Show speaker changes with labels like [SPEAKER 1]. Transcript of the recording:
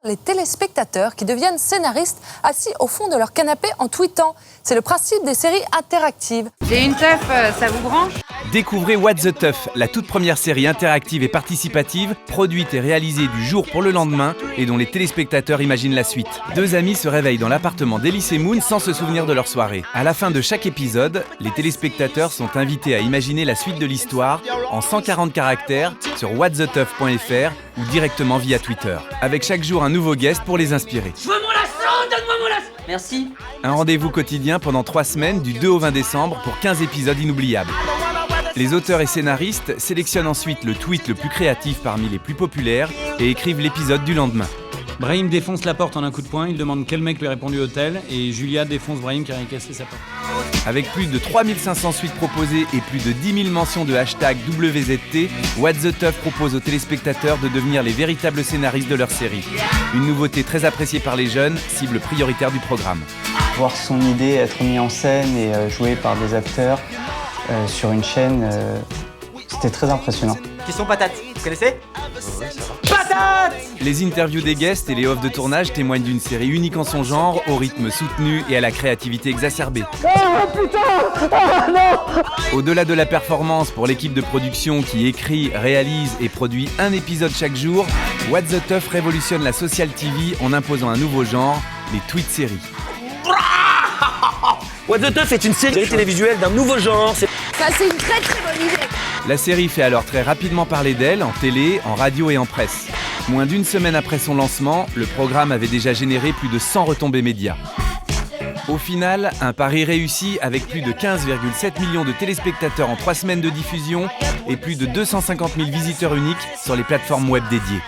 [SPEAKER 1] Les téléspectateurs qui deviennent scénaristes assis au fond de leur canapé en tweetant. C'est le principe des séries interactives.
[SPEAKER 2] J'ai une teuf, ça vous branche ?
[SPEAKER 3] Découvrez What the Teuf, la toute première série interactive et participative, produite et réalisée du jour pour le lendemain et dont les téléspectateurs imaginent la suite. Deux amis se réveillent dans l'appartement d'Elise et Moon sans se souvenir de leur soirée. À la fin de chaque épisode, les téléspectateurs sont invités à imaginer la suite de l'histoire en 140 caractères sur whattheteuf.fr ou directement via Twitter. Avec chaque jour un nouveau guest pour les inspirer.
[SPEAKER 4] Je veux mon laçon, donne-moi mon laçon. Merci.
[SPEAKER 3] Un rendez-vous quotidien pendant 3 semaines du 2 au 20 décembre pour 15 épisodes inoubliables. Les auteurs et scénaristes sélectionnent ensuite le tweet le plus créatif parmi les plus populaires et écrivent l'épisode du lendemain.
[SPEAKER 5] Brahim défonce la porte en un coup de poing, il demande quel mec lui a répondu au tel et Julia défonce Brahim qui a cassé sa porte.
[SPEAKER 3] Avec plus de 3500 suites proposées et plus de 10 000 mentions de hashtag WZT, What the Teuf propose aux téléspectateurs de devenir les véritables scénaristes de leur série. Une nouveauté très appréciée par les jeunes, cible prioritaire du programme.
[SPEAKER 6] Voir son idée être mise en scène et jouée par des acteurs sur une chaîne, c'était très impressionnant.
[SPEAKER 7] Question patate, vous connaissez ? Patate !
[SPEAKER 3] Les interviews des guests et les offs de tournage témoignent d'une série unique en son genre, au rythme soutenu et à la créativité exacerbée. Au-delà de la performance pour l'équipe de production qui écrit, réalise et produit un épisode chaque jour, What the Teuf révolutionne la social TV en imposant un nouveau genre, les tweets séries.
[SPEAKER 7] What the Teuf est une série télévisuelle d'un nouveau genre.
[SPEAKER 1] Ça, c'est une très très bonne idée.
[SPEAKER 3] La série fait alors très rapidement parler d'elle en télé, en radio et en presse. Moins d'1 semaine après son lancement, le programme avait déjà généré plus de 100 retombées médias. Au final, un pari réussi avec plus de 15,7 millions de téléspectateurs en 3 semaines de diffusion et plus de 250 000 visiteurs uniques sur les plateformes web dédiées.